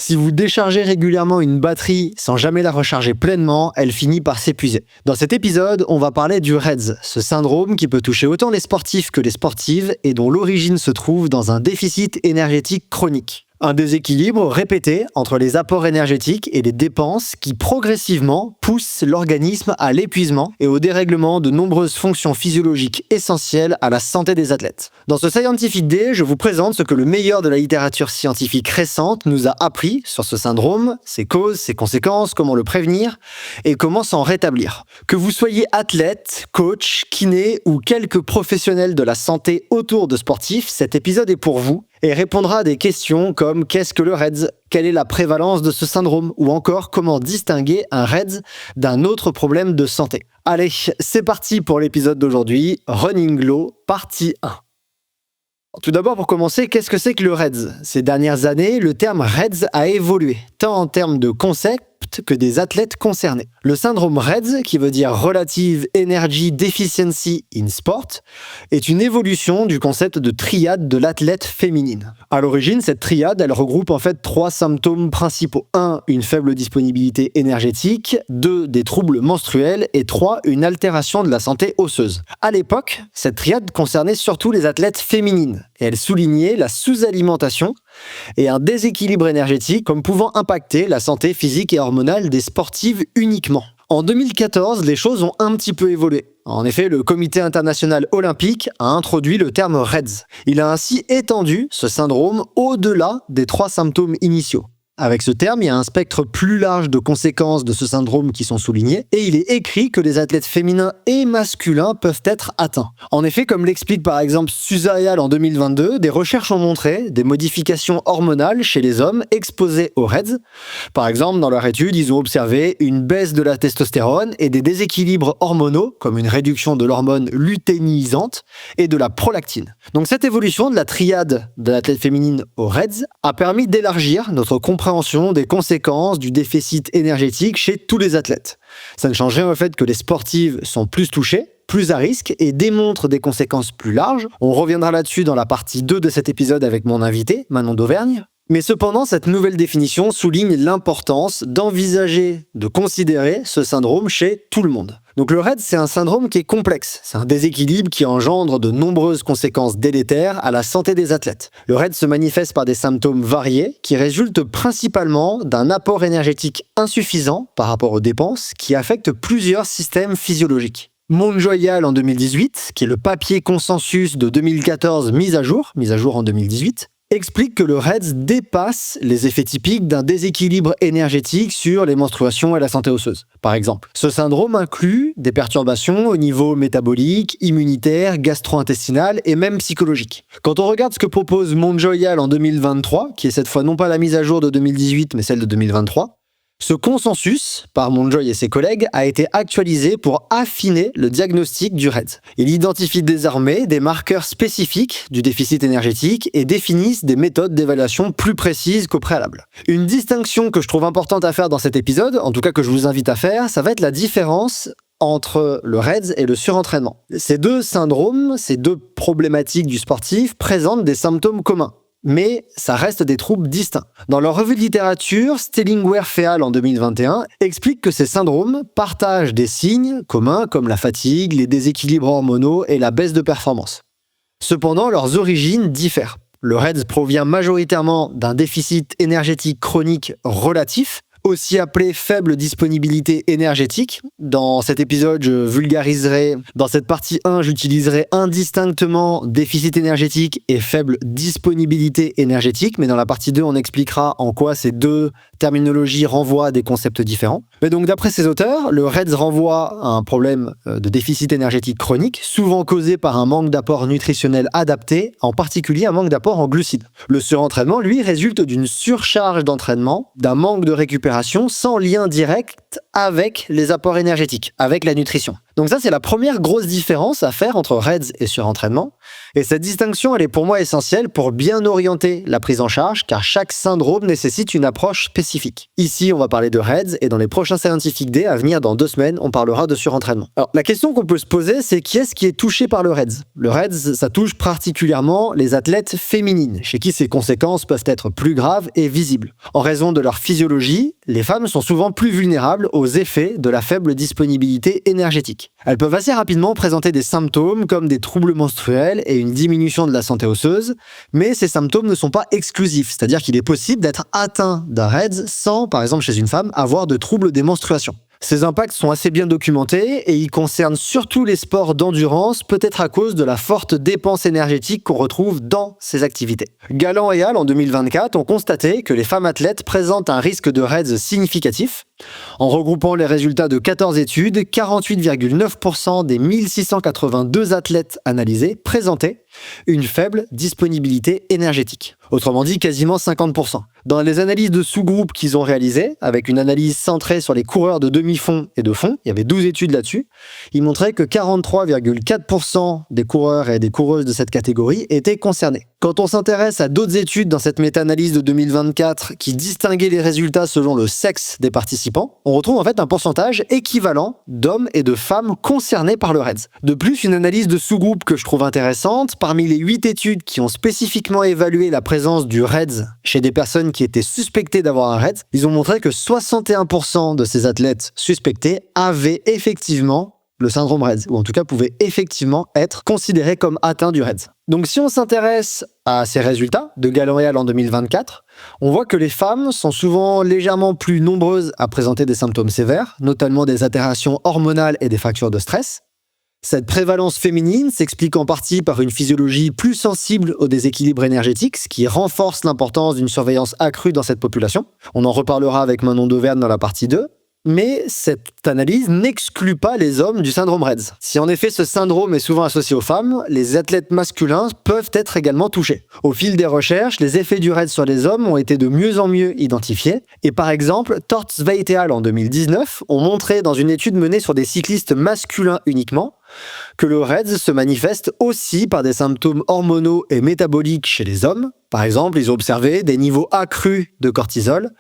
Si vous déchargez régulièrement une batterie sans jamais la recharger pleinement, elle finit par s'épuiser. Dans cet épisode, on va parler du REDS, ce syndrome qui peut toucher autant les sportifs que les sportives et dont l'origine se trouve dans un déficit énergétique chronique. Un déséquilibre répété entre les apports énergétiques et les dépenses qui progressivement poussent l'organisme à l'épuisement et au dérèglement de nombreuses fonctions physiologiques essentielles à la santé des athlètes. Dans ce Scientific Day, je vous présente ce que le meilleur de la littérature scientifique récente nous a appris sur ce syndrome, ses causes, ses conséquences, comment le prévenir et comment s'en rétablir. Que vous soyez athlète, coach, kiné ou quelques professionnels de la santé autour de sportifs, cet épisode est pour vous et répondra à des questions comme qu'est-ce que le REDS, quelle est la prévalence de ce syndrome ou encore comment distinguer un REDS d'un autre problème de santé. Allez, c'est parti pour l'épisode d'aujourd'hui, Running Low, partie 1. Tout d'abord, pour commencer, qu'est-ce que c'est que le REDS ? Ces dernières années, le terme REDS a évolué, tant en termes de concept que des athlètes concernés. Le syndrome REDS, qui veut dire Relative Energy Deficiency in Sport, est une évolution du concept de triade de l'athlète féminine. À l'origine, cette triade, elle regroupe en fait 3 symptômes principaux. 1, une faible disponibilité énergétique, 2, des troubles menstruels et 3, une altération de la santé osseuse. À l'époque, cette triade concernait surtout les athlètes féminines et elle soulignait la sous-alimentation et un déséquilibre énergétique comme pouvant impacter la santé physique et hormonale des sportives uniquement. En 2014, les choses ont un petit peu évolué. En effet, le Comité international olympique a introduit le terme REDS. Il a ainsi étendu ce syndrome au-delà des 3 symptômes initiaux. Avec ce terme, il y a un spectre plus large de conséquences de ce syndrome qui sont soulignées, et il est écrit que les athlètes féminins et masculins peuvent être atteints. En effet, comme l'explique par exemple Suzayal en 2022, des recherches ont montré des modifications hormonales chez les hommes exposés au REDS. Par exemple, dans leur étude, ils ont observé une baisse de la testostérone et des déséquilibres hormonaux, comme une réduction de l'hormone lutéinisante et de la prolactine. Donc cette évolution de la triade de l'athlète féminine au REDS a permis d'élargir notre compréhension des conséquences du déficit énergétique chez tous les athlètes. Ça ne change rien au fait que les sportives sont plus touchées, plus à risque et démontrent des conséquences plus larges. On reviendra là-dessus dans la partie 2 de cet épisode avec mon invité, Manon d'Auvergne. Mais cependant, cette nouvelle définition souligne l'importance d'envisager, de considérer ce syndrome chez tout le monde. Donc le REDS, c'est un syndrome qui est complexe. C'est un déséquilibre qui engendre de nombreuses conséquences délétères à la santé des athlètes. Le REDS se manifeste par des symptômes variés qui résultent principalement d'un apport énergétique insuffisant par rapport aux dépenses qui affectent plusieurs systèmes physiologiques. Monjoyal en 2018, qui est le papier consensus de 2014 mis à jour en 2018, explique que le REDS dépasse les effets typiques d'un déséquilibre énergétique sur les menstruations et la santé osseuse. Par exemple, ce syndrome inclut des perturbations au niveau métabolique, immunitaire, gastro-intestinal et même psychologique. Quand on regarde ce que propose Monjoyal en 2023, qui est cette fois non pas la mise à jour de 2018 mais celle de 2023, ce consensus, par Monjoy et ses collègues, a été actualisé pour affiner le diagnostic du REDS. Il identifie désormais des marqueurs spécifiques du déficit énergétique et définissent des méthodes d'évaluation plus précises qu'au préalable. Une distinction que je trouve importante à faire dans cet épisode, en tout cas que je vous invite à faire, ça va être la différence entre le REDS et le surentraînement. Ces 2 syndromes, ces 2 problématiques du sportif présentent des symptômes communs. Mais ça reste des troubles distincts. Dans leur revue de littérature, Stellingwer-Feal en 2021 explique que ces syndromes partagent des signes communs comme la fatigue, les déséquilibres hormonaux et la baisse de performance. Cependant, leurs origines diffèrent. Le REDS provient majoritairement d'un déficit énergétique chronique relatif, aussi appelé faible disponibilité énergétique. Dans cet épisode, je vulgariserai, dans cette partie 1, j'utiliserai indistinctement déficit énergétique et faible disponibilité énergétique, mais dans la partie 2, on expliquera en quoi ces 2 terminologies renvoient à des concepts différents. Mais donc, d'après ces auteurs, le REDS renvoie à un problème de déficit énergétique chronique, souvent causé par un manque d'apport nutritionnel adapté, en particulier un manque d'apport en glucides. Le surentraînement, lui, résulte d'une surcharge d'entraînement, d'un manque de récupération sans lien direct avec les apports énergétiques, avec la nutrition. Donc ça, c'est la première grosse différence à faire entre REDS et surentraînement. Et cette distinction, elle est pour moi essentielle pour bien orienter la prise en charge, car chaque syndrome nécessite une approche spécifique. Ici, on va parler de REDS, et dans les prochains Scientific Day à venir, dans 2 semaines, on parlera de surentraînement. Alors, la question qu'on peut se poser, c'est qui est-ce qui est touché par le REDS ? Le REDS, ça touche particulièrement les athlètes féminines, chez qui ces conséquences peuvent être plus graves et visibles. En raison de leur physiologie, les femmes sont souvent plus vulnérables aux effets de la faible disponibilité énergétique. Elles peuvent assez rapidement présenter des symptômes comme des troubles menstruels et une diminution de la santé osseuse, mais ces symptômes ne sont pas exclusifs, c'est-à-dire qu'il est possible d'être atteint d'un REDS sans, par exemple chez une femme, avoir de troubles des menstruations. Ces impacts sont assez bien documentés et ils concernent surtout les sports d'endurance, peut-être à cause de la forte dépense énergétique qu'on retrouve dans ces activités. Galland et Hall, en 2024, ont constaté que les femmes athlètes présentent un risque de REDS significatif. En regroupant les résultats de 14 études, 48,9% des 1682 athlètes analysés présentaient une faible disponibilité énergétique. Autrement dit, quasiment 50%. Dans les analyses de sous-groupes qu'ils ont réalisées, avec une analyse centrée sur les coureurs de demi-fond et de fond, il y avait 12 études là-dessus, ils montraient que 43,4% des coureurs et des coureuses de cette catégorie étaient concernés. Quand on s'intéresse à d'autres études dans cette méta-analyse de 2024 qui distinguaient les résultats selon le sexe des participants, on retrouve en fait un pourcentage équivalent d'hommes et de femmes concernés par le REDS. De plus, une analyse de sous-groupe que je trouve intéressante, parmi les 8 études qui ont spécifiquement évalué la présence du REDS chez des personnes qui étaient suspectées d'avoir un REDS, ils ont montré que 61% de ces athlètes suspectés avaient effectivement le syndrome REDS, ou en tout cas pouvaient effectivement être considérés comme atteints du REDS. Donc si on s'intéresse à ces résultats de Galland et Hall en 2024, on voit que les femmes sont souvent légèrement plus nombreuses à présenter des symptômes sévères, notamment des altérations hormonales et des fractures de stress. Cette prévalence féminine s'explique en partie par une physiologie plus sensible au déséquilibre énergétique, ce qui renforce l'importance d'une surveillance accrue dans cette population. On en reparlera avec Manon Dauvergne dans la partie 2. Mais cette analyse n'exclut pas les hommes du syndrome REDS. Si en effet ce syndrome est souvent associé aux femmes, les athlètes masculins peuvent être également touchés. Au fil des recherches, les effets du REDS sur les hommes ont été de mieux en mieux identifiés. Et par exemple, Tortzweit et al. En 2019 ont montré dans une étude menée sur des cyclistes masculins uniquement que le REDS se manifeste aussi par des symptômes hormonaux et métaboliques chez les hommes. Par exemple, ils ont observé des niveaux accrus de cortisol,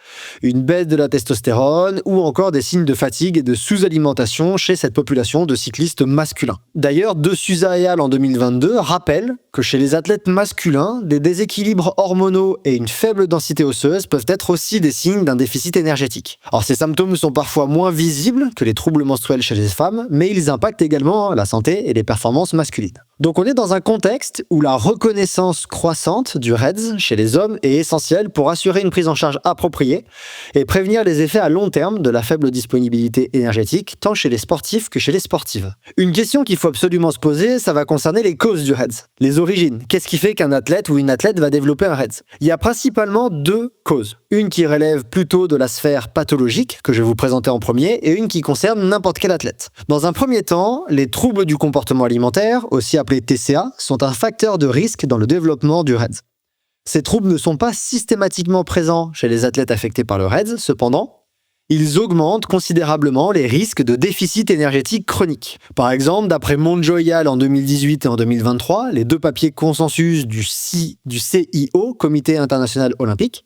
une baisse de la testostérone ou encore des signes de fatigue et de sous-alimentation chez cette population de cyclistes masculins. D'ailleurs, De Souza et al. En 2022 rappellent que chez les athlètes masculins, des déséquilibres hormonaux et une faible densité osseuse peuvent être aussi des signes d'un déficit énergétique. Alors, ces symptômes sont parfois moins visibles que les troubles menstruels chez les femmes, mais ils impactent également la santé et les performances masculines. Donc on est dans un contexte où la reconnaissance croissante du REDS chez les hommes est essentielle pour assurer une prise en charge appropriée et prévenir les effets à long terme de la faible disponibilité énergétique, tant chez les sportifs que chez les sportives. Une question qu'il faut absolument se poser, ça va concerner les causes du REDS. Les origines. Qu'est-ce qui fait qu'un athlète ou une athlète va développer un REDS ? Il y a principalement 2 causes. Une qui relève plutôt de la sphère pathologique, que je vais vous présenter en premier, et une qui concerne n'importe quel athlète. Dans un premier temps, les troubles du comportement alimentaire, aussi appelés TCA, sont un facteur de risque dans le développement du REDS. Ces troubles ne sont pas systématiquement présents chez les athlètes affectés par le REDS, cependant, ils augmentent considérablement les risques de déficit énergétique chronique. Par exemple, d'après Monjo et al. En 2018 et en 2023, les 2 papiers consensus du CIO, Comité international olympique,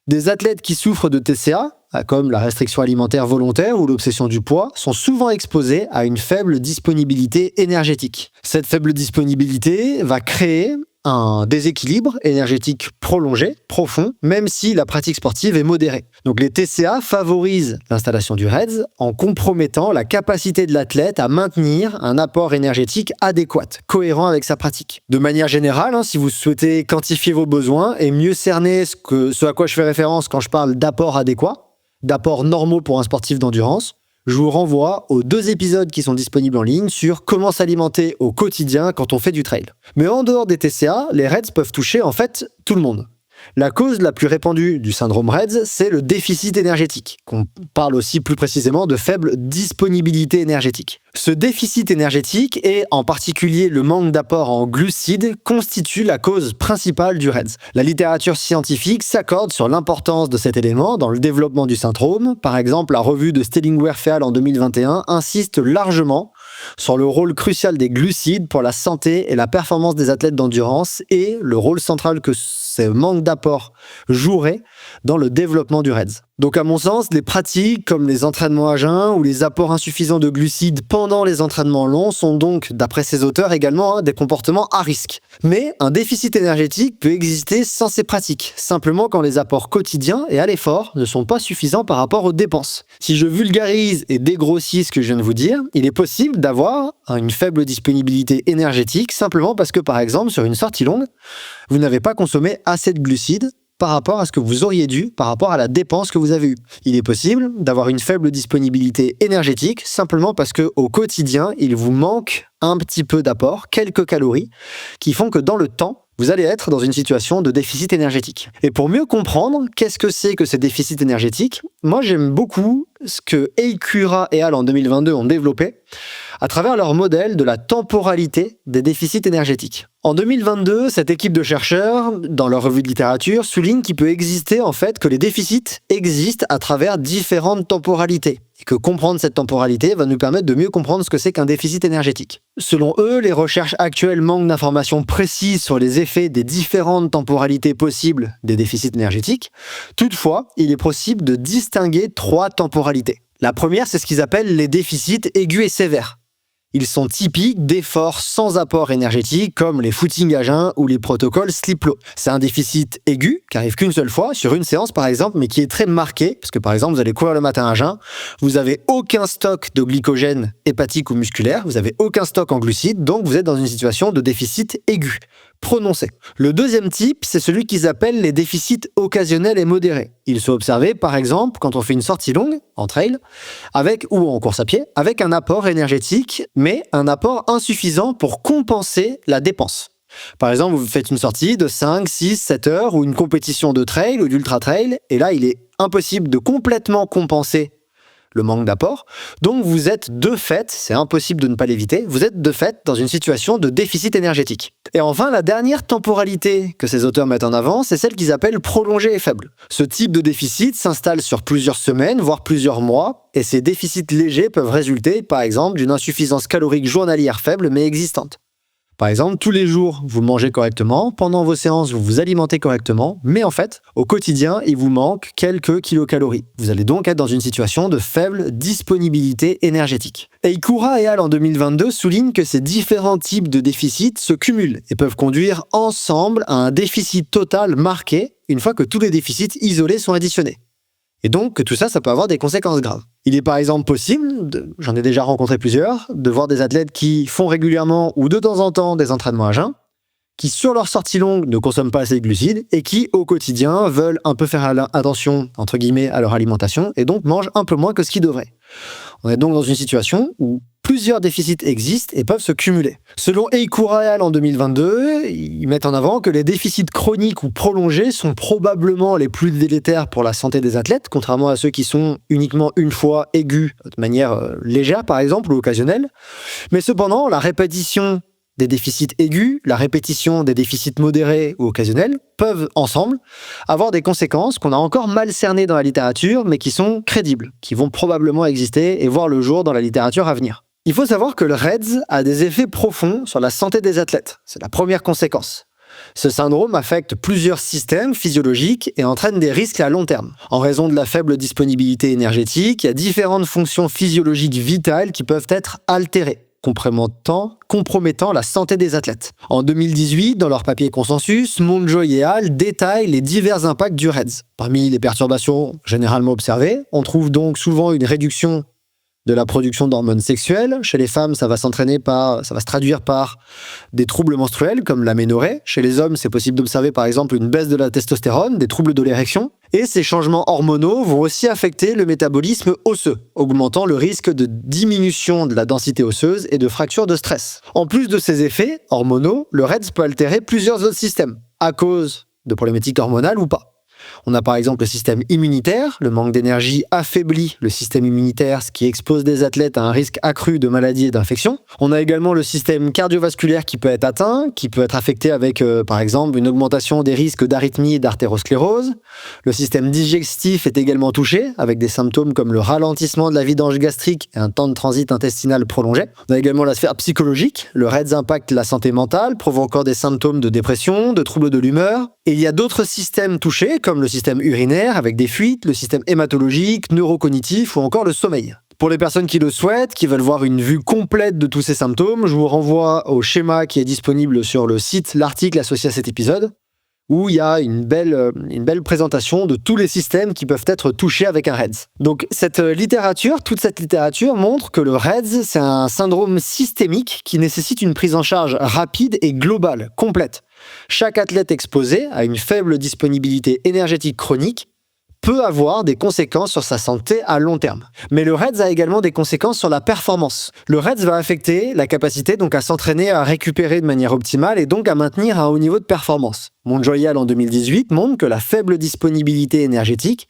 des athlètes qui souffrent de TCA, comme la restriction alimentaire volontaire ou l'obsession du poids, sont souvent exposés à une faible disponibilité énergétique. Cette faible disponibilité va créer un déséquilibre énergétique prolongé, profond, même si la pratique sportive est modérée. Donc les TCA favorisent l'installation du REDS en compromettant la capacité de l'athlète à maintenir un apport énergétique adéquat, cohérent avec sa pratique. De manière générale, si vous souhaitez quantifier vos besoins et mieux cerner ce à quoi je fais référence quand je parle d'apport adéquat, d'apports normaux pour un sportif d'endurance, je vous renvoie aux 2 épisodes qui sont disponibles en ligne sur comment s'alimenter au quotidien quand on fait du trail. Mais en dehors des TCA, les REDS peuvent toucher en fait tout le monde. La cause la plus répandue du syndrome REDS, c'est le déficit énergétique, qu'on parle aussi plus précisément de faible disponibilité énergétique. Ce déficit énergétique, et en particulier le manque d'apport en glucides, constitue la cause principale du REDS. La littérature scientifique s'accorde sur l'importance de cet élément dans le développement du syndrome. Par exemple, la revue de Stellingwerf en 2021 insiste largement sur le rôle crucial des glucides pour la santé et la performance des athlètes d'endurance et le rôle central que ce manque d'apport jouerait dans le développement du REDS. Donc à mon sens, les pratiques comme les entraînements à jeun ou les apports insuffisants de glucides pendant les entraînements longs sont donc, d'après ces auteurs également, des comportements à risque. Mais un déficit énergétique peut exister sans ces pratiques, simplement quand les apports quotidiens et à l'effort ne sont pas suffisants par rapport aux dépenses. Si je vulgarise et dégrossis ce que je viens de vous dire, il est possible d'avoir une faible disponibilité énergétique simplement parce que, par exemple, sur une sortie longue, vous n'avez pas consommé assez de glucides par rapport à ce que vous auriez dû, par rapport à la dépense que vous avez eue. Il est possible d'avoir une faible disponibilité énergétique simplement parce qu'au quotidien, il vous manque un petit peu d'apport, quelques calories, qui font que dans le temps, vous allez être dans une situation de déficit énergétique. Et pour mieux comprendre qu'est-ce que c'est que ces déficits énergétiques, moi j'aime beaucoup ce que Eikura et al. En 2022 ont développé à travers leur modèle de la temporalité des déficits énergétiques. En 2022, cette équipe de chercheurs, dans leur revue de littérature, souligne qu'il peut exister en fait que les déficits existent à travers différentes temporalités. Et que comprendre cette temporalité va nous permettre de mieux comprendre ce que c'est qu'un déficit énergétique. Selon eux, les recherches actuelles manquent d'informations précises sur les effets des différentes temporalités possibles des déficits énergétiques. Toutefois, il est possible de distinguer 3 temporalités. La première, c'est ce qu'ils appellent les déficits aigus et sévères. Ils sont typiques d'efforts sans apport énergétique comme les footings à jeun ou les protocoles slip-low. C'est un déficit aigu qui arrive qu'une seule fois, sur une séance par exemple, mais qui est très marqué, parce que par exemple vous allez courir le matin à jeun, vous n'avez aucun stock de glycogène hépatique ou musculaire, vous n'avez aucun stock en glucides, donc vous êtes dans une situation de déficit aigu, prononcé. Le deuxième type, c'est celui qu'ils appellent les déficits occasionnels et modérés. Ils sont observés par exemple quand on fait une sortie longue, en trail, ou en course à pied, avec un apport énergétique, mais un apport insuffisant pour compenser la dépense. Par exemple, vous faites une sortie de 5, 6, 7 heures ou une compétition de trail ou d'ultra-trail, et là, il est impossible de complètement compenser le manque d'apport. Donc, vous êtes de fait, c'est impossible de ne pas l'éviter, vous êtes de fait dans une situation de déficit énergétique. Et enfin, la dernière temporalité que ces auteurs mettent en avant, c'est celle qu'ils appellent prolongée et faible. Ce type de déficit s'installe sur plusieurs semaines, voire plusieurs mois, et ces déficits légers peuvent résulter, par exemple, d'une insuffisance calorique journalière faible mais existante. Par exemple, tous les jours, vous mangez correctement, pendant vos séances, vous vous alimentez correctement, mais en fait, au quotidien, il vous manque quelques kilocalories. Vous allez donc être dans une situation de faible disponibilité énergétique. Eikura et al. En 2022 soulignent que ces différents types de déficits se cumulent et peuvent conduire ensemble à un déficit total marqué une fois que tous les déficits isolés sont additionnés. Et donc, que tout ça, ça peut avoir des conséquences graves. Il est par exemple possible, j'en ai déjà rencontré plusieurs, de voir des athlètes qui font régulièrement ou de temps en temps des entraînements à jeun, qui sur leur sortie longue ne consomment pas assez de glucides et qui au quotidien veulent un peu faire attention, entre guillemets, à leur alimentation et donc mangent un peu moins que ce qu'ils devraient. On est donc dans une situation où plusieurs déficits existent et peuvent se cumuler. Selon Eikura et al. En 2022, ils mettent en avant que les déficits chroniques ou prolongés sont probablement les plus délétères pour la santé des athlètes, contrairement à ceux qui sont uniquement une fois aigus de manière légère par exemple ou occasionnelle. Mais cependant, la répétition des déficits aigus, la répétition des déficits modérés ou occasionnels peuvent ensemble avoir des conséquences qu'on a encore mal cernées dans la littérature, mais qui sont crédibles, qui vont probablement exister et voir le jour dans la littérature à venir. Il faut savoir que le REDS a des effets profonds sur la santé des athlètes. C'est la première conséquence. Ce syndrome affecte plusieurs systèmes physiologiques et entraîne des risques à long terme. En raison de la faible disponibilité énergétique, il y a différentes fonctions physiologiques vitales qui peuvent être altérées, compromettant la santé des athlètes. En 2018, dans leur papier consensus, Monjoy et al. Détaillent les divers impacts du REDS. Parmi les perturbations généralement observées, on trouve donc souvent une réduction de la production d'hormones sexuelles. Chez les femmes, ça va se traduire par des troubles menstruels comme l'aménorrhée. Chez les hommes, c'est possible d'observer par exemple une baisse de la testostérone, des troubles de l'érection. Et ces changements hormonaux vont aussi affecter le métabolisme osseux, augmentant le risque de diminution de la densité osseuse et de fractures de stress. En plus de ces effets hormonaux, le REDS peut altérer plusieurs autres systèmes, à cause de problématiques hormonales ou pas. On a par exemple le système immunitaire. Le manque d'énergie affaiblit le système immunitaire, ce qui expose des athlètes à un risque accru de maladies et d'infections. On a également le système cardiovasculaire qui peut être atteint, qui peut être affecté avec, par exemple, une augmentation des risques d'arythmie et d'artérosclérose. Le système digestif est également touché, avec des symptômes comme le ralentissement de la vidange gastrique et un temps de transit intestinal prolongé. On a également la sphère psychologique. Le REDS impacte la santé mentale, provoquant des symptômes de dépression, de troubles de l'humeur. Et il y a d'autres systèmes touchés, comme le système urinaire avec des fuites, le système hématologique, neurocognitif ou encore le sommeil. Pour les personnes qui le souhaitent, qui veulent voir une vue complète de tous ces symptômes, je vous renvoie au schéma qui est disponible sur le site, l'article associé à cet épisode, où il y a une belle présentation de tous les systèmes qui peuvent être touchés avec un REDS. Donc toute cette littérature montre que le REDS, c'est un syndrome systémique qui nécessite une prise en charge rapide et globale, complète. Chaque athlète exposé à une faible disponibilité énergétique chronique peut avoir des conséquences sur sa santé à long terme. Mais le REDS a également des conséquences sur la performance. Le REDS va affecter la capacité donc à s'entraîner, à récupérer de manière optimale et donc à maintenir un haut niveau de performance. Montjoy en 2018 montre que la faible disponibilité énergétique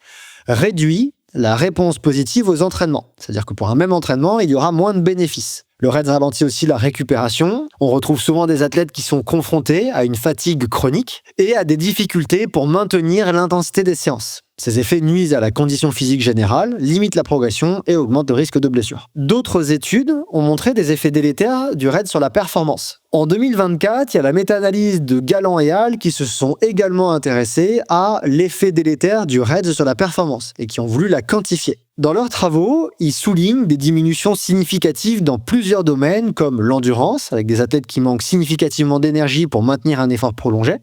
réduit la réponse positive aux entraînements. C'est-à-dire que pour un même entraînement, il y aura moins de bénéfices. Le REDS ralentit aussi la récupération. On retrouve souvent des athlètes qui sont confrontés à une fatigue chronique et à des difficultés pour maintenir l'intensité des séances. Ces effets nuisent à la condition physique générale, limitent la progression et augmentent le risque de blessure. D'autres études ont montré des effets délétères du REDS sur la performance. En 2024, il y a la méta-analyse de Galland et Hall qui se sont également intéressés à l'effet délétère du REDS sur la performance et qui ont voulu la quantifier. Dans leurs travaux, ils soulignent des diminutions significatives dans plusieurs domaines comme l'endurance, avec des athlètes qui manquent significativement d'énergie pour maintenir un effort prolongé,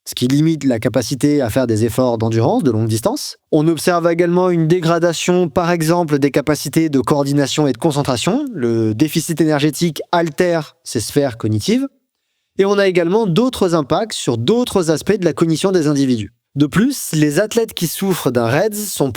ce qui limite la capacité à faire des efforts d'endurance de longue distance. On observe également une dégradation, par exemple, des capacités de coordination et de concentration. Le déficit énergétique altère ces sphères cognitives. Et on a également d'autres impacts sur d'autres aspects de la cognition des individus. De plus, les athlètes qui souffrent d'un REDS sont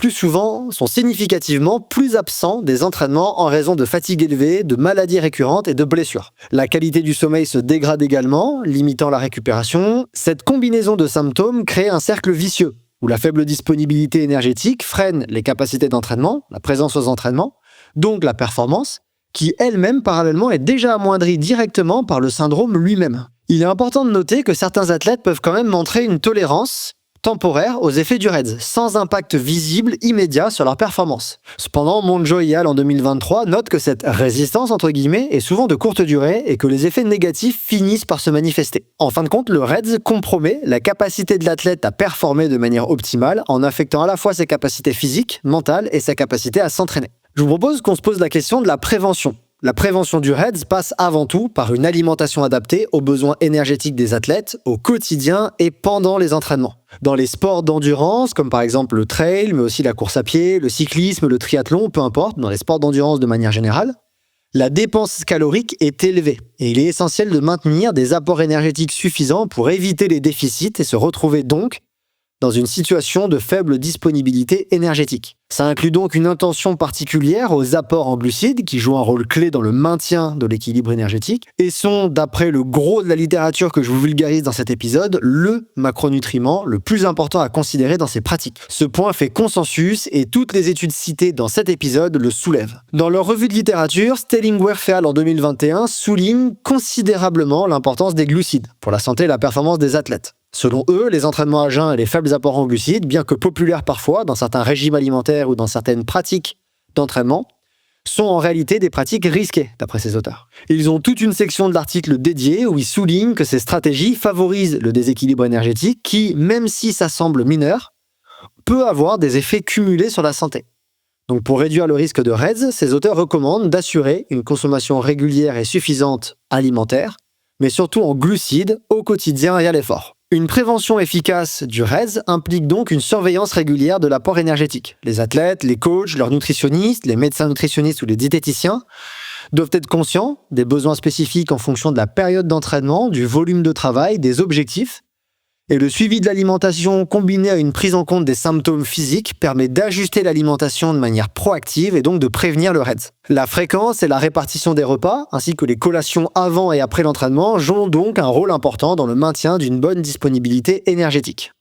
significativement plus absents des entraînements en raison de fatigue élevée, de maladies récurrentes et de blessures. La qualité du sommeil se dégrade également, limitant la récupération. Cette combinaison de symptômes crée un cercle vicieux, où la faible disponibilité énergétique freine les capacités d'entraînement, la présence aux entraînements, donc la performance, qui elle-même parallèlement est déjà amoindrie directement par le syndrome lui-même. Il est important de noter que certains athlètes peuvent quand même montrer une tolérance temporaire aux effets du REDS, sans impact visible immédiat sur leur performance. Cependant, Montjoy en 2023 note que cette résistance entre guillemets est souvent de courte durée et que les effets négatifs finissent par se manifester. En fin de compte, le REDS compromet la capacité de l'athlète à performer de manière optimale en affectant à la fois ses capacités physiques, mentales et sa capacité à s'entraîner. Je vous propose qu'on se pose la question de la prévention. La prévention du REDS passe avant tout par une alimentation adaptée aux besoins énergétiques des athlètes au quotidien et pendant les entraînements. Dans les sports d'endurance, comme par exemple le trail, mais aussi la course à pied, le cyclisme, le triathlon, peu importe, dans les sports d'endurance de manière générale, la dépense calorique est élevée et il est essentiel de maintenir des apports énergétiques suffisants pour éviter les déficits et se retrouver donc dans une situation de faible disponibilité énergétique. Ça inclut donc une attention particulière aux apports en glucides qui jouent un rôle clé dans le maintien de l'équilibre énergétique et sont, d'après le gros de la littérature que je vous vulgarise dans cet épisode, le macronutriment le plus important à considérer dans ces pratiques. Ce point fait consensus et toutes les études citées dans cet épisode le soulèvent. Dans leur revue de littérature, Stellingwerf et al. En 2021 soulignent considérablement l'importance des glucides pour la santé et la performance des athlètes. Selon eux, les entraînements à jeun et les faibles apports en glucides, bien que populaires parfois dans certains régimes alimentaires ou dans certaines pratiques d'entraînement, sont en réalité des pratiques risquées, d'après ces auteurs. Ils ont toute une section de l'article dédiée où ils soulignent que ces stratégies favorisent le déséquilibre énergétique qui, même si ça semble mineur, peut avoir des effets cumulés sur la santé. Donc pour réduire le risque de REDS, ces auteurs recommandent d'assurer une consommation régulière et suffisante alimentaire, mais surtout en glucides au quotidien et à l'effort. Une prévention efficace du REDS implique donc une surveillance régulière de l'apport énergétique. Les athlètes, les coachs, leurs nutritionnistes, les médecins nutritionnistes ou les diététiciens doivent être conscients des besoins spécifiques en fonction de la période d'entraînement, du volume de travail, des objectifs, Et le suivi de l'alimentation combiné à une prise en compte des symptômes physiques permet d'ajuster l'alimentation de manière proactive et donc de prévenir le REDS. La fréquence et la répartition des repas, ainsi que les collations avant et après l'entraînement, jouent donc un rôle important dans le maintien d'une bonne disponibilité énergétique.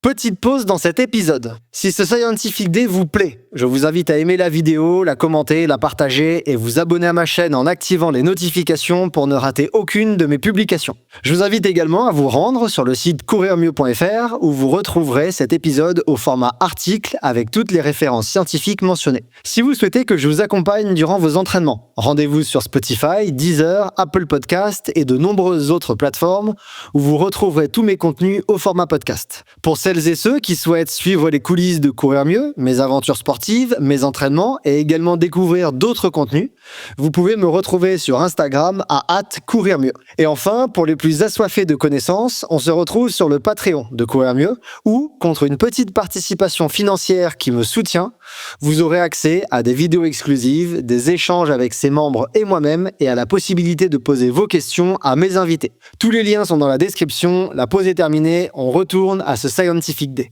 Petite pause dans cet épisode. Si ce Scientific Day vous plaît, je vous invite à aimer la vidéo, la commenter, la partager et vous abonner à ma chaîne en activant les notifications pour ne rater aucune de mes publications. Je vous invite également à vous rendre sur le site courirmieux.fr où vous retrouverez cet épisode au format article avec toutes les références scientifiques mentionnées. Si vous souhaitez que je vous accompagne durant vos entraînements, rendez-vous sur Spotify, Deezer, Apple Podcast et de nombreuses autres plateformes où vous retrouverez tous mes contenus au format podcast. Pour celles et ceux qui souhaitent suivre les coulisses de Courir Mieux, mes aventures sportives, mes entraînements et également découvrir d'autres contenus, vous pouvez me retrouver sur Instagram à @courirmieux. Et enfin, pour les plus assoiffés de connaissances, on se retrouve sur le Patreon de Courir Mieux où, contre une petite participation financière qui me soutient, vous aurez accès à des vidéos exclusives, des échanges avec ses membres et moi-même et à la possibilité de poser vos questions à mes invités. Tous les liens sont dans la description. La pause est terminée, on retourne à ce Scientific Day.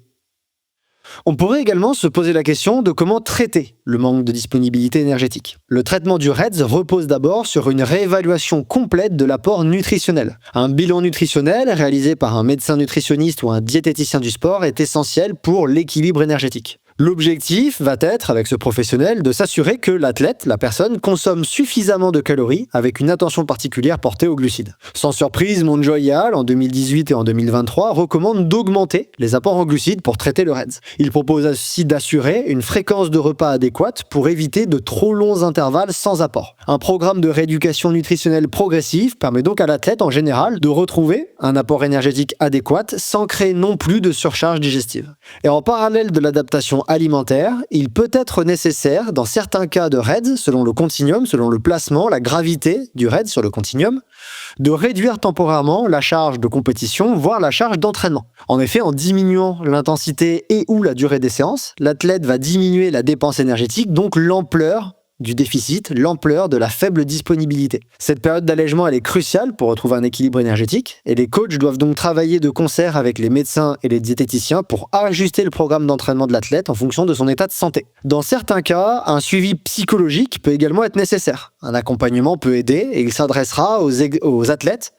On pourrait également se poser la question de comment traiter le manque de disponibilité énergétique. Le traitement du REDS repose d'abord sur une réévaluation complète de l'apport nutritionnel. Un bilan nutritionnel réalisé par un médecin nutritionniste ou un diététicien du sport est essentiel pour l'équilibre énergétique. L'objectif va être, avec ce professionnel, de s'assurer que l'athlète, la personne, consomme suffisamment de calories avec une attention particulière portée aux glucides. Sans surprise, Montjoy et Al, en 2018 et en 2023, recommandent d'augmenter les apports en glucides pour traiter le REDS. Ils proposent aussi d'assurer une fréquence de repas adéquate pour éviter de trop longs intervalles sans apport. Un programme de rééducation nutritionnelle progressive permet donc à l'athlète en général de retrouver un apport énergétique adéquat sans créer non plus de surcharge digestive. Et en parallèle de l'adaptation alimentaire, il peut être nécessaire, dans certains cas de REDS, selon le continuum, selon le placement, la gravité du REDS sur le continuum, de réduire temporairement la charge de compétition, voire la charge d'entraînement. En effet, en diminuant l'intensité et ou la durée des séances, l'athlète va diminuer la dépense énergétique, donc l'ampleur du déficit, l'ampleur de la faible disponibilité. Cette période d'allègement, elle est cruciale pour retrouver un équilibre énergétique et les coachs doivent donc travailler de concert avec les médecins et les diététiciens pour ajuster le programme d'entraînement de l'athlète en fonction de son état de santé. Dans certains cas, un suivi psychologique peut également être nécessaire. Un accompagnement peut aider et il s'adressera aux athlètes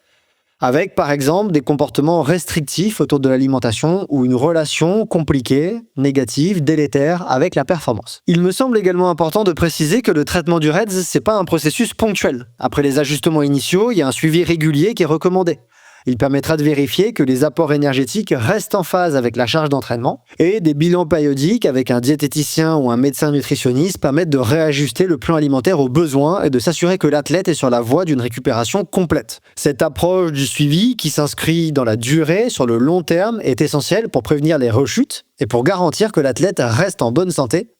avec par exemple des comportements restrictifs autour de l'alimentation ou une relation compliquée, négative, délétère avec la performance. Il me semble également important de préciser que le traitement du REDS, c'est pas un processus ponctuel. Après les ajustements initiaux, il y a un suivi régulier qui est recommandé. Il permettra de vérifier que les apports énergétiques restent en phase avec la charge d'entraînement et des bilans périodiques avec un diététicien ou un médecin nutritionniste permettent de réajuster le plan alimentaire aux besoins et de s'assurer que l'athlète est sur la voie d'une récupération complète. Cette approche du suivi qui s'inscrit dans la durée, sur le long terme, est essentielle pour prévenir les rechutes et pour garantir que l'athlète reste en bonne santé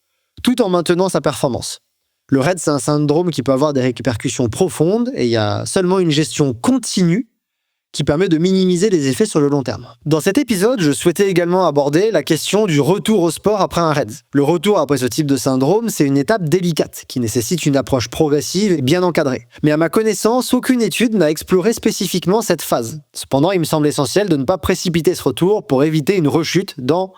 tout en maintenant sa performance. Le REDS, c'est un syndrome qui peut avoir des répercussions profondes et il y a seulement une gestion continue qui permet de minimiser les effets sur le long terme. Dans cet épisode, je souhaitais également aborder la question du retour au sport après un REDS. Le retour après ce type de syndrome, c'est une étape délicate qui nécessite une approche progressive et bien encadrée. Mais à ma connaissance, aucune étude n'a exploré spécifiquement cette phase. Cependant, il me semble essentiel de ne pas précipiter ce retour pour éviter une rechute dans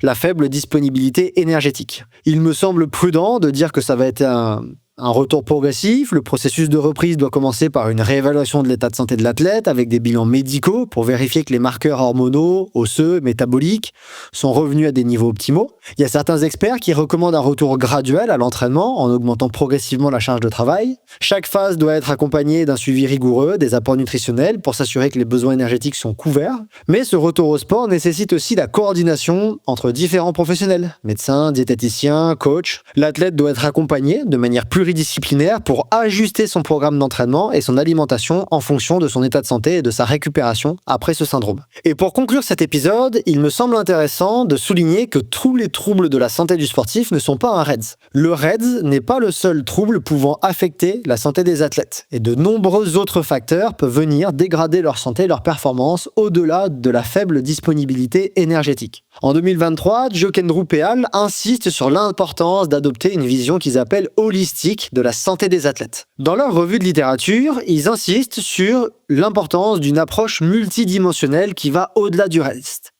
la faible disponibilité énergétique. Il me semble prudent de dire que ça va être un retour progressif. Le processus de reprise doit commencer par une réévaluation de l'état de santé de l'athlète avec des bilans médicaux pour vérifier que les marqueurs hormonaux, osseux, métaboliques sont revenus à des niveaux optimaux. Il y a certains experts qui recommandent un retour graduel à l'entraînement en augmentant progressivement la charge de travail. Chaque phase doit être accompagnée d'un suivi rigoureux, des apports nutritionnels pour s'assurer que les besoins énergétiques sont couverts. Mais ce retour au sport nécessite aussi la coordination entre différents professionnels, médecins, diététiciens, coachs. L'athlète doit être accompagné de manière pluridisciplinaire pour ajuster son programme d'entraînement et son alimentation en fonction de son état de santé et de sa récupération après ce syndrome. Et pour conclure cet épisode, il me semble intéressant de souligner que tous les troubles de la santé du sportif ne sont pas un REDS. Le REDS n'est pas le seul trouble pouvant affecter la santé des athlètes et de nombreux autres facteurs peuvent venir dégrader leur santé et leur performance au-delà de la faible disponibilité énergétique. En 2023, Jokendrup et Al insistent sur l'importance d'adopter une vision qu'ils appellent holistique énergétique de la santé des athlètes. Dans leur revue de littérature, ils insistent sur l'importance d'une approche multidimensionnelle qui va au-delà du reste.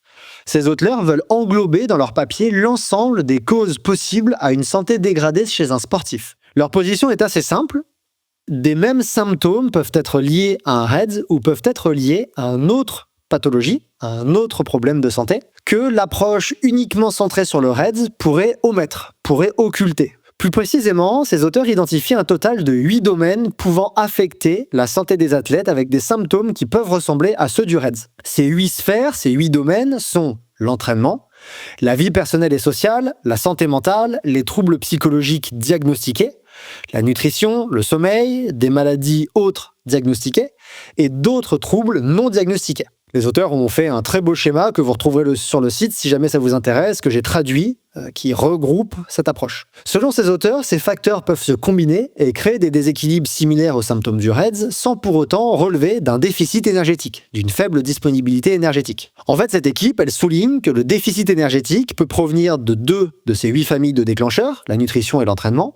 Ces auteurs veulent englober dans leur papier l'ensemble des causes possibles à une santé dégradée chez un sportif. Leur position est assez simple. Des mêmes symptômes peuvent être liés à un REDS ou peuvent être liés à une autre pathologie, à un autre problème de santé, que l'approche uniquement centrée sur le REDS pourrait omettre, pourrait occulter. Plus précisément, ces auteurs identifient un total de 8 domaines pouvant affecter la santé des athlètes avec des symptômes qui peuvent ressembler à ceux du REDS. Ces 8 sphères, ces 8 domaines sont l'entraînement, la vie personnelle et sociale, la santé mentale, les troubles psychologiques diagnostiqués, la nutrition, le sommeil, des maladies autres diagnostiquées et d'autres troubles non diagnostiqués. Les auteurs ont fait un très beau schéma que vous retrouverez sur le site si jamais ça vous intéresse, que j'ai traduit, qui regroupe cette approche. Selon ces auteurs, ces facteurs peuvent se combiner et créer des déséquilibres similaires aux symptômes du REDS sans pour autant relever d'un déficit énergétique, d'une faible disponibilité énergétique. En fait, cette équipe, elle souligne que le déficit énergétique peut provenir de 2 de ces 8 familles de déclencheurs, la nutrition et l'entraînement,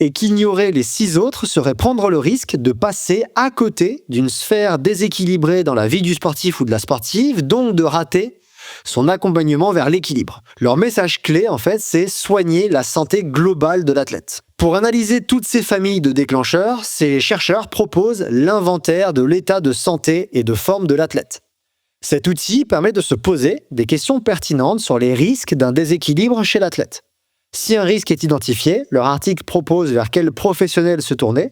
et qu'ignorer les 6 autres serait prendre le risque de passer à côté d'une sphère déséquilibrée dans la vie du sportif ou de la sportive, donc de rater son accompagnement vers l'équilibre. Leur message clé, en fait, c'est soigner la santé globale de l'athlète. Pour analyser toutes ces familles de déclencheurs, ces chercheurs proposent l'inventaire de l'état de santé et de forme de l'athlète. Cet outil permet de se poser des questions pertinentes sur les risques d'un déséquilibre chez l'athlète. Si un risque est identifié, leur article propose vers quel professionnel se tourner,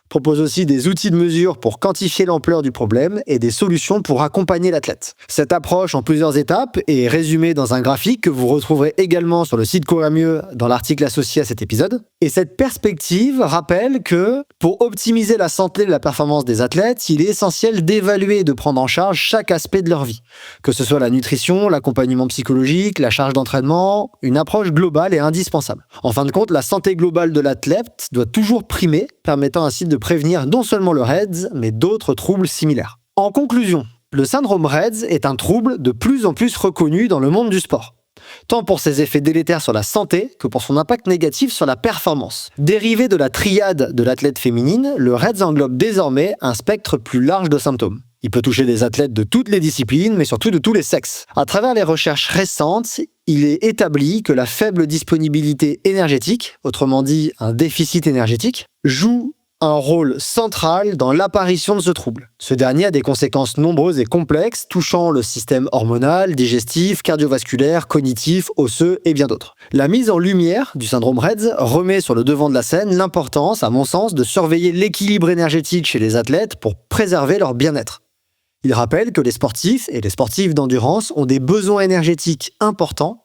propose aussi des outils de mesure pour quantifier l'ampleur du problème et des solutions pour accompagner l'athlète. Cette approche en plusieurs étapes est résumée dans un graphique que vous retrouverez également sur le site Courir Mieux dans l'article associé à cet épisode. Et cette perspective rappelle que pour optimiser la santé et la performance des athlètes, il est essentiel d'évaluer et de prendre en charge chaque aspect de leur vie. Que ce soit la nutrition, l'accompagnement psychologique, la charge d'entraînement, une approche globale est indispensable. En fin de compte, la santé globale de l'athlète doit toujours primer, permettant ainsi de prévenir non seulement le REDS, mais d'autres troubles similaires. En conclusion, le syndrome REDS est un trouble de plus en plus reconnu dans le monde du sport, tant pour ses effets délétères sur la santé que pour son impact négatif sur la performance. Dérivé de la triade de l'athlète féminine, le REDS englobe désormais un spectre plus large de symptômes. Il peut toucher des athlètes de toutes les disciplines, mais surtout de tous les sexes. À travers les recherches récentes, il est établi que la faible disponibilité énergétique, autrement dit un déficit énergétique, joue un rôle central dans l'apparition de ce trouble. Ce dernier a des conséquences nombreuses et complexes, touchant le système hormonal, digestif, cardiovasculaire, cognitif, osseux et bien d'autres. La mise en lumière du syndrome REDS remet sur le devant de la scène l'importance, à mon sens, de surveiller l'équilibre énergétique chez les athlètes pour préserver leur bien-être. Il rappelle que les sportifs et les sportives d'endurance ont des besoins énergétiques importants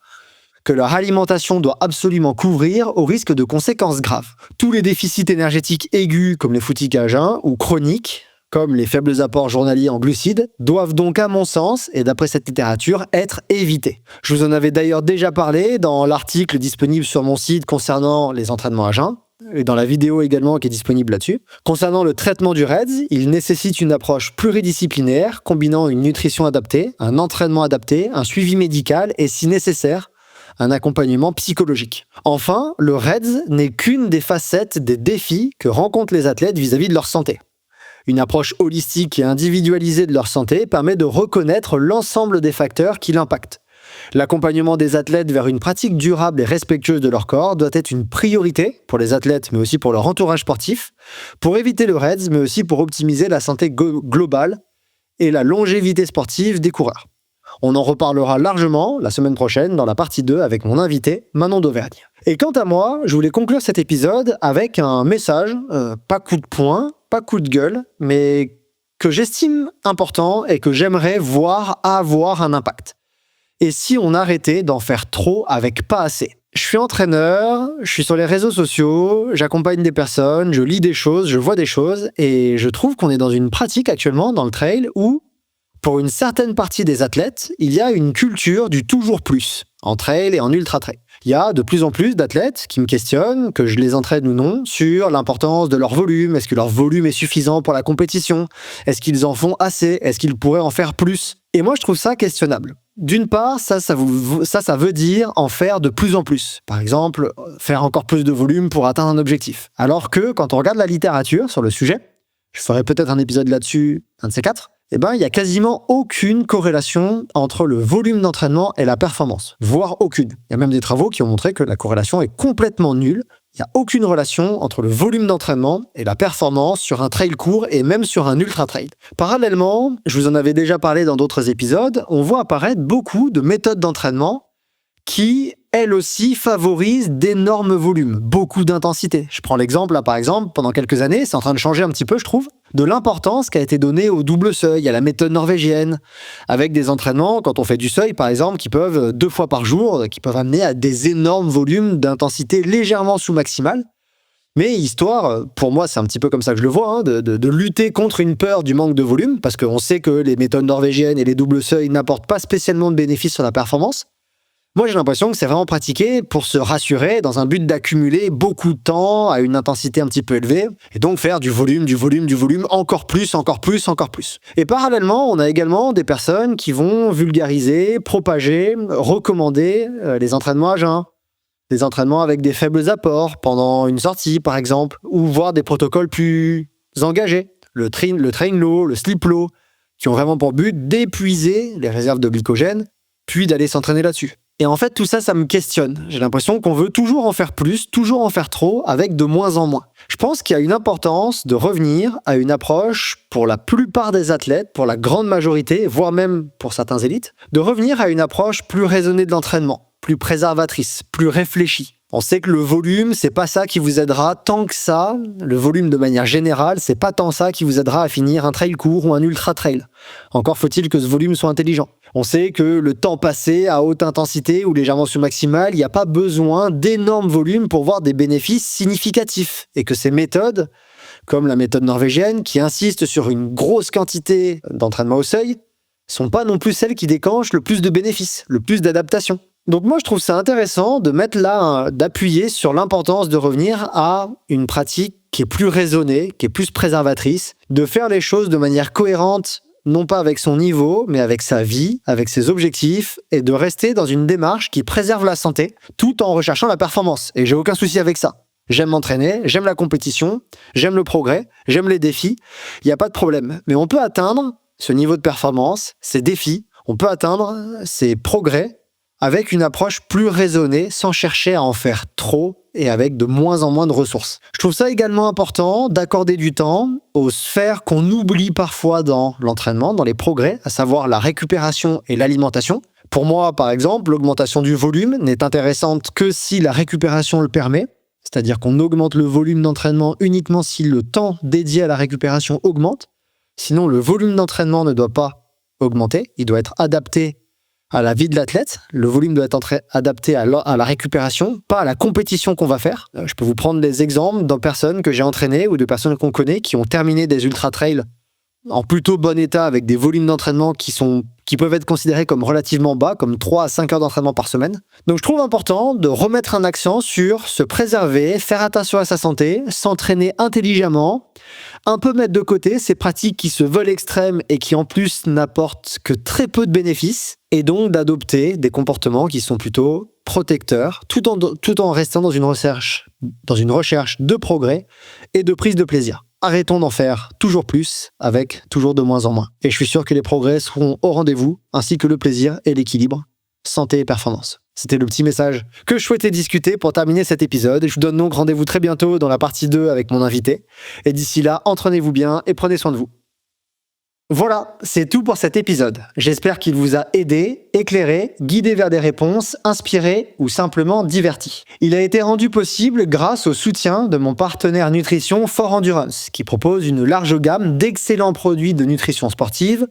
que leur alimentation doit absolument couvrir au risque de conséquences graves. Tous les déficits énergétiques aigus comme les footings à jeun ou chroniques, comme les faibles apports journaliers en glucides, doivent donc à mon sens, et d'après cette littérature, être évités. Je vous en avais d'ailleurs déjà parlé dans l'article disponible sur mon site concernant les entraînements à jeun, et dans la vidéo également qui est disponible là-dessus. Concernant le traitement du REDS, il nécessite une approche pluridisciplinaire combinant une nutrition adaptée, un entraînement adapté, un suivi médical et si nécessaire, un accompagnement psychologique. Enfin, le REDS n'est qu'une des facettes des défis que rencontrent les athlètes vis-à-vis de leur santé. Une approche holistique et individualisée de leur santé permet de reconnaître l'ensemble des facteurs qui l'impactent. L'accompagnement des athlètes vers une pratique durable et respectueuse de leur corps doit être une priorité pour les athlètes, mais aussi pour leur entourage sportif, pour éviter le REDS, mais aussi pour optimiser la santé globale et la longévité sportive des coureurs. On en reparlera largement la semaine prochaine dans la partie 2 avec mon invité Manon d'Auvergne. Et quant à moi, je voulais conclure cet épisode avec un message, pas coup de poing, pas coup de gueule, mais que j'estime important et que j'aimerais voir avoir un impact. Et si on arrêtait d'en faire trop avec pas assez? Je suis entraîneur, je suis sur les réseaux sociaux, j'accompagne des personnes, je lis des choses, je vois des choses, et je trouve qu'on est dans une pratique actuellement dans le trail où pour une certaine partie des athlètes, il y a une culture du toujours plus, en trail et en ultra-trail. Il y a de plus en plus d'athlètes qui me questionnent, que je les entraîne ou non, sur l'importance de leur volume. Est-ce que leur volume est suffisant pour la compétition? Est-ce qu'ils en font assez? Est-ce qu'ils pourraient en faire plus? Et moi, je trouve ça questionnable. D'une part, ça veut dire en faire de plus en plus. Par exemple, faire encore plus de volume pour atteindre un objectif. Alors que quand on regarde la littérature sur le sujet, je ferai peut-être un épisode là-dessus, un de ces quatre, il y a quasiment aucune corrélation entre le volume d'entraînement et la performance, voire aucune. Il y a même des travaux qui ont montré que la corrélation est complètement nulle. Il n'y a aucune relation entre le volume d'entraînement et la performance sur un trail court et même sur un ultra-trail. Parallèlement, je vous en avais déjà parlé dans d'autres épisodes, on voit apparaître beaucoup de méthodes d'entraînement qui, elles aussi, favorisent d'énormes volumes, beaucoup d'intensité. Je prends l'exemple, là, par exemple, pendant quelques années, c'est en train de changer un petit peu, je trouve, de l'importance qui a été donnée au double seuil, à la méthode norvégienne, avec des entraînements, quand on fait du seuil, par exemple, qui peuvent, 2 fois par jour, qui peuvent amener à des énormes volumes d'intensité légèrement sous-maximale. Mais histoire, pour moi, c'est un petit peu comme ça que je le vois, de lutter contre une peur du manque de volume, parce qu'on sait que les méthodes norvégiennes et les doubles seuils n'apportent pas spécialement de bénéfices sur la performance. Moi, j'ai l'impression que c'est vraiment pratiqué pour se rassurer dans un but d'accumuler beaucoup de temps à une intensité un petit peu élevée et donc faire du volume, encore plus. Et parallèlement, on a également des personnes qui vont vulgariser, propager, recommander les entraînements à jeun, des entraînements avec des faibles apports pendant une sortie, par exemple, ou voir des protocoles plus engagés, le train low, le sleep low, qui ont vraiment pour but d'épuiser les réserves de glycogène, puis d'aller s'entraîner là-dessus. Et en fait, tout ça, ça me questionne. J'ai l'impression qu'on veut toujours en faire plus, toujours en faire trop, avec de moins en moins. Je pense qu'il y a une importance de revenir à une approche, pour la plupart des athlètes, pour la grande majorité, voire même pour certains élites, de revenir à une approche plus raisonnée de l'entraînement, plus préservatrice, plus réfléchie. On sait que le volume, c'est pas ça qui vous aidera tant que ça. Le volume de manière générale, c'est pas tant ça qui vous aidera à finir un trail court ou un ultra trail. Encore faut-il que ce volume soit intelligent. On sait que le temps passé à haute intensité ou légèrement sous-maximal, il n'y a pas besoin d'énormes volumes pour voir des bénéfices significatifs. Et que ces méthodes, comme la méthode norvégienne, qui insiste sur une grosse quantité d'entraînement au seuil, sont pas non plus celles qui déclenchent le plus de bénéfices, le plus d'adaptation. Donc moi, je trouve ça intéressant de mettre là, d'appuyer sur l'importance de revenir à une pratique qui est plus raisonnée, qui est plus préservatrice, de faire les choses de manière cohérente, non pas avec son niveau, mais avec sa vie, avec ses objectifs, et de rester dans une démarche qui préserve la santé, tout en recherchant la performance. Et j'ai aucun souci avec ça. J'aime m'entraîner, j'aime la compétition, j'aime le progrès, j'aime les défis, il n'y a pas de problème. Mais on peut atteindre ce niveau de performance, ces défis, on peut atteindre ces progrès avec une approche plus raisonnée, sans chercher à en faire trop et avec de moins en moins de ressources. Je trouve ça également important d'accorder du temps aux sphères qu'on oublie parfois dans l'entraînement, dans les progrès, à savoir la récupération et l'alimentation. Pour moi, par exemple, l'augmentation du volume n'est intéressante que si la récupération le permet, c'est-à-dire qu'on augmente le volume d'entraînement uniquement si le temps dédié à la récupération augmente. Sinon, le volume d'entraînement ne doit pas augmenter, il doit être adapté à la vie de l'athlète. Le volume doit être adapté à la récupération, pas à la compétition qu'on va faire. Je peux vous prendre des exemples de personnes que j'ai entraînées ou de personnes qu'on connaît qui ont terminé des ultra-trails en plutôt bon état avec des volumes d'entraînement qui peuvent être considérés comme relativement bas, comme 3 à 5 heures d'entraînement par semaine. Donc je trouve important de remettre un accent sur se préserver, faire attention à sa santé, s'entraîner intelligemment, un peu mettre de côté ces pratiques qui se veulent extrêmes et qui en plus n'apportent que très peu de bénéfices, et donc d'adopter des comportements qui sont plutôt protecteurs, tout en restant dans une recherche de progrès et de prise de plaisir. Arrêtons d'en faire toujours plus avec toujours de moins en moins. Et je suis sûr que les progrès seront au rendez-vous, ainsi que le plaisir et l'équilibre, santé et performance. C'était le petit message que je souhaitais discuter pour terminer cet épisode. Je vous donne donc rendez-vous très bientôt dans la partie 2 avec mon invité. Et d'ici là, entraînez-vous bien et prenez soin de vous. Voilà, c'est tout pour cet épisode. J'espère qu'il vous a aidé, éclairé, guidé vers des réponses, inspiré ou simplement diverti. Il a été rendu possible grâce au soutien de mon partenaire nutrition Fort Endurance, qui propose une large gamme d'excellents produits de nutrition sportive,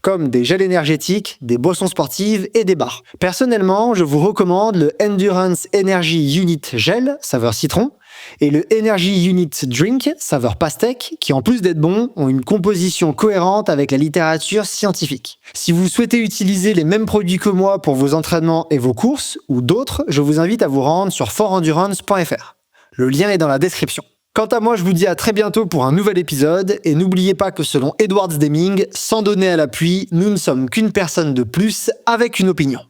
comme des gels énergétiques, des boissons sportives et des bars. Personnellement, je vous recommande le Endurance Energy Unit Gel, saveur citron, et le Energy Unit Drink, saveur pastèque, qui en plus d'être bons, ont une composition cohérente avec la littérature scientifique. Si vous souhaitez utiliser les mêmes produits que moi pour vos entraînements et vos courses, ou d'autres, je vous invite à vous rendre sur fortendurance.fr. Le lien est dans la description. Quant à moi, je vous dis à très bientôt pour un nouvel épisode, et n'oubliez pas que selon Edward Deming, sans donner à l'appui, nous ne sommes qu'une personne de plus avec une opinion.